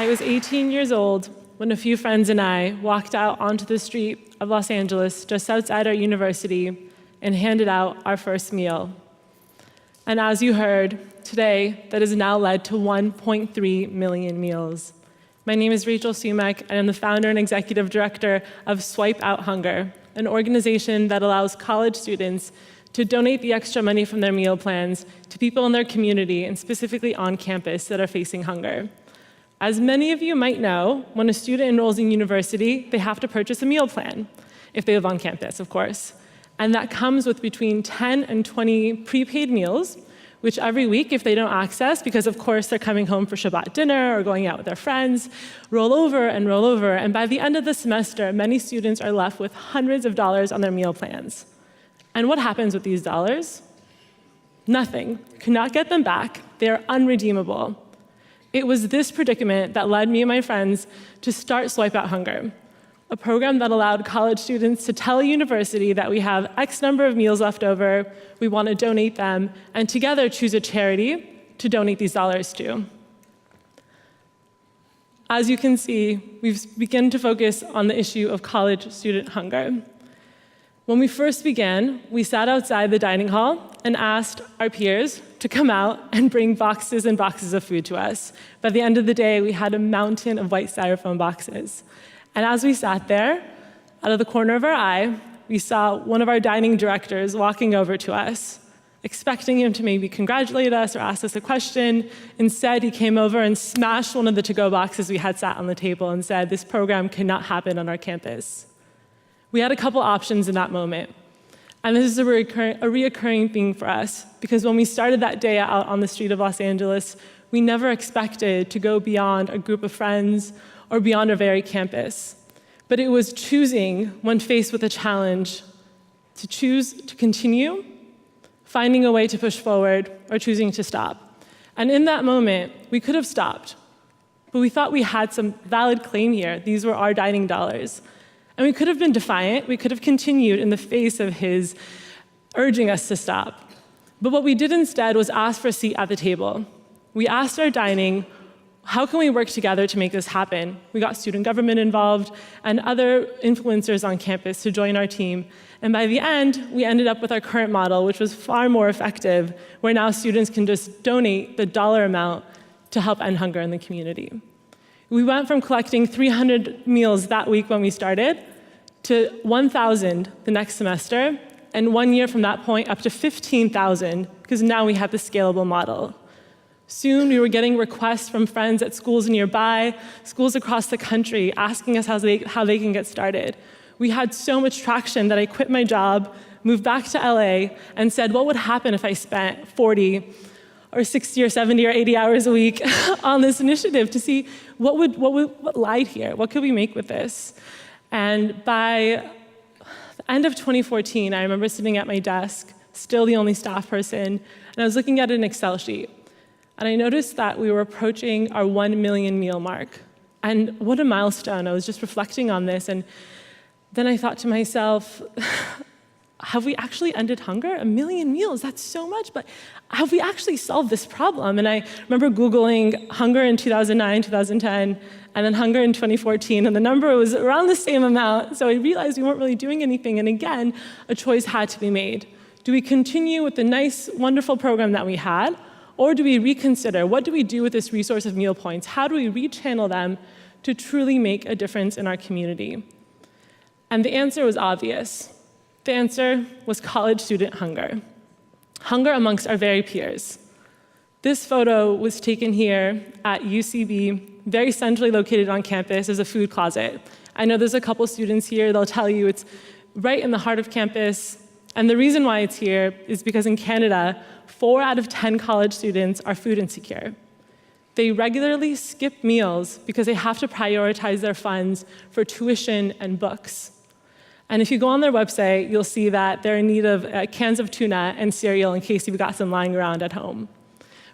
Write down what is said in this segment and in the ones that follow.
I was 18 years old when a few friends and I walked out onto the street of Los Angeles just outside our university and handed out our first meal. And as you heard, today that has now led to 1.3 million meals. My name is Rachel Sumekh, and I'm the founder and executive director of Swipe Out Hunger, an organization that allows college students to donate the extra money from their meal plans to people in their community, and specifically on campus, that are facing hunger. As many of you might know, when a student enrolls in university, they have to purchase a meal plan, if they live on campus, of course. And that comes with between 10 and 20 prepaid meals, which every week, if they don't access, because of course they're coming home for Shabbat dinner or going out with their friends, roll over. And by the end of the semester, many students are left with hundreds of dollars on their meal plans. And what happens with these dollars? Nothing. Cannot get them back. They are unredeemable. It was this predicament that led me and my friends to start Swipe Out Hunger, a program that allowed college students to tell a university that we have X number of meals left over, we want to donate them, and together choose a charity to donate these dollars to. As you can see, we've begun to focus on the issue of college student hunger. When we first began, we sat outside the dining hall and asked our peers to come out and bring boxes and boxes of food to us. By the end of the day, we had a mountain of white styrofoam boxes. And as we sat there, out of the corner of our eye, we saw one of our dining directors walking over to us, expecting him to maybe congratulate us or ask us a question. Instead, he came over and smashed one of the to-go boxes we had sat on the table and said, "This program cannot happen on our campus." We had a couple options in that moment. And this is a reoccurring thing for us, because when we started that day out on the street of Los Angeles, we never expected to go beyond a group of friends or beyond our very campus. But it was choosing, when faced with a challenge, to choose to continue, finding a way to push forward, or choosing to stop. And in that moment, we could have stopped, but we thought we had some valid claim here. These were our dining dollars. And we could have been defiant, we could have continued in the face of his urging us to stop. But what we did instead was ask for a seat at the table. We asked our dining, how can we work together to make this happen? We got student government involved and other influencers on campus to join our team. And by the end, we ended up with our current model, which was far more effective, where now students can just donate the dollar amount to help end hunger in the community. We went from collecting 300 meals that week when we started to 1,000 the next semester, and 1 year from that point up to 15,000, because now we have the scalable model. Soon we were getting requests from friends at schools nearby, schools across the country, asking us how they can get started. We had so much traction that I quit my job, moved back to LA, and said, what would happen if I spent 40 or 60 or 70 or 80 hours a week on this initiative to see what lied here? What could we make with this? And by the end of 2014, I remember sitting at my desk, still the only staff person, and I was looking at an Excel sheet. And I noticed that we were approaching our 1 million meal mark. And what a milestone. I was just reflecting on this, and then I thought to myself, have we actually ended hunger? 1 million meals, that's so much, but have we actually solved this problem? And I remember Googling hunger in 2009, 2010, and then hunger in 2014, and the number was around the same amount, so I realized we weren't really doing anything, and again, a choice had to be made. Do we continue with the nice, wonderful program that we had, or do we reconsider, what do we do with this resource of meal points? How do we rechannel them to truly make a difference in our community? And the answer was obvious. The answer was college student hunger. Hunger amongst our very peers. This photo was taken here at UCB, very centrally located on campus. There's a food closet. I know there's a couple students here, they'll tell you it's right in the heart of campus. And the reason why it's here is because in Canada, 4 out of 10 college students are food insecure. They regularly skip meals because they have to prioritize their funds for tuition and books. And if you go on their website, you'll see that they're in need of cans of tuna and cereal in case you've got some lying around at home.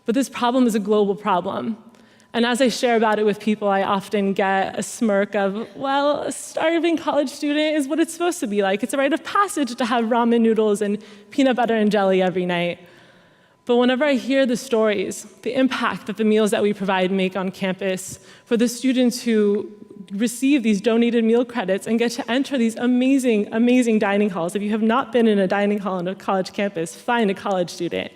But this problem is a global problem. And as I share about it with people, I often get a smirk of, well, a starving college student is what it's supposed to be like. It's a rite of passage to have ramen noodles and peanut butter and jelly every night. But whenever I hear the stories, the impact that the meals that we provide make on campus, for the students who receive these donated meal credits and get to enter these amazing, amazing dining halls. If you have not been in a dining hall on a college campus, find a college student.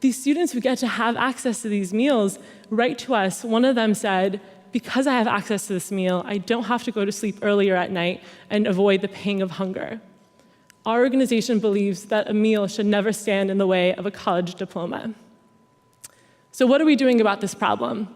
These students who get to have access to these meals write to us. One of them said, because I have access to this meal, I don't have to go to sleep earlier at night and avoid the pang of hunger. Our organization believes that a meal should never stand in the way of a college diploma. So what are we doing about this problem?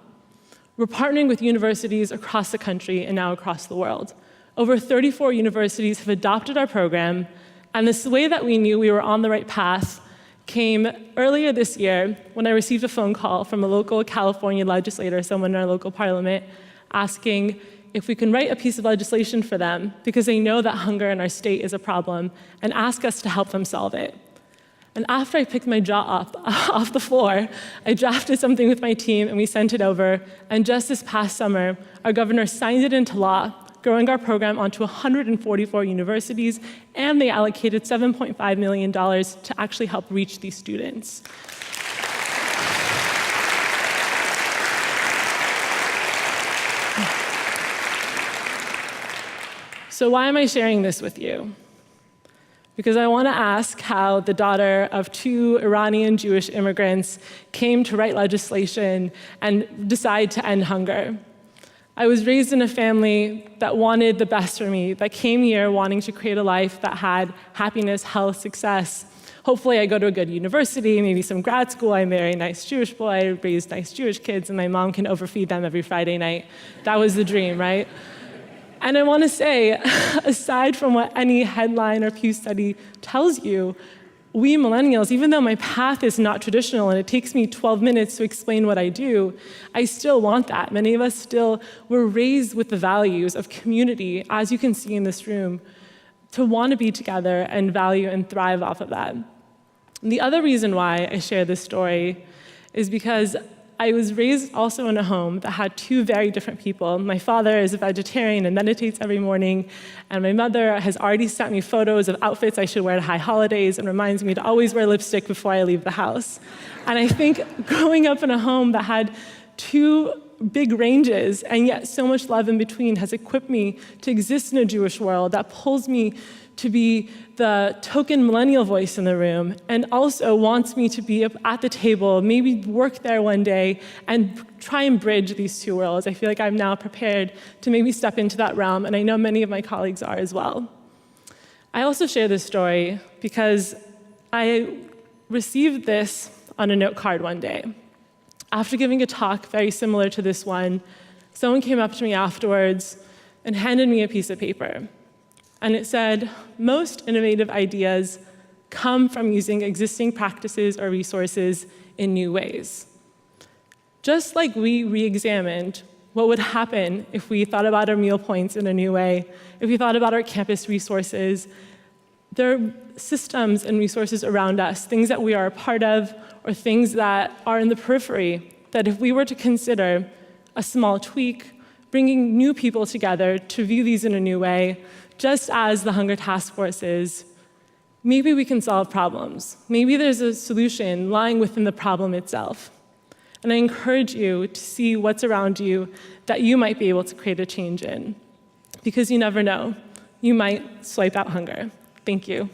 We're partnering with universities across the country and now across the world. Over 34 universities have adopted our program, and this way that we knew we were on the right path came earlier this year when I received a phone call from a local California legislator, someone in our local parliament, asking if we can write a piece of legislation for them because they know that hunger in our state is a problem and ask us to help them solve it. And after I picked my jaw up off the floor, I drafted something with my team and we sent it over. And just this past summer, our governor signed it into law, growing our program onto 144 universities, and they allocated $7.5 million to actually help reach these students. So why am I sharing this with you? Because I want to ask how the daughter of 2 Iranian Jewish immigrants came to write legislation and decide to end hunger. I was raised in a family that wanted the best for me, that came here wanting to create a life that had happiness, health, success. Hopefully I go to a good university, maybe some grad school, I marry a nice Jewish boy, raise nice Jewish kids, and my mom can overfeed them every Friday night. That was the dream, right? And I want to say, aside from what any headline or Pew study tells you, we millennials, even though my path is not traditional and it takes me 12 minutes to explain what I do, I still want that. Many of us still were raised with the values of community, as you can see in this room, to want to be together and value and thrive off of that. And the other reason why I share this story is because I was raised also in a home that had 2 very different people. My father is a vegetarian and meditates every morning, and my mother has already sent me photos of outfits I should wear to high holidays and reminds me to always wear lipstick before I leave the house. And I think growing up in a home that had 2 big ranges and yet so much love in between has equipped me to exist in a Jewish world that pulls me to be the token millennial voice in the room, and also wants me to be at the table, maybe work there one day, and try and bridge these 2 worlds. I feel like I'm now prepared to maybe step into that realm, and I know many of my colleagues are as well. I also share this story because I received this on a note card one day. After giving a talk very similar to this one, someone came up to me afterwards and handed me a piece of paper. And it said, most innovative ideas come from using existing practices or resources in new ways. Just like we re-examined what would happen if we thought about our meal points in a new way, if we thought about our campus resources, there are systems and resources around us, things that we are a part of or things that are in the periphery, that if we were to consider a small tweak, bringing new people together to view these in a new way, just as the Hunger Task Force is, maybe we can solve problems. Maybe there's a solution lying within the problem itself. And I encourage you to see what's around you that you might be able to create a change in. Because you never know. You might swipe out hunger. Thank you.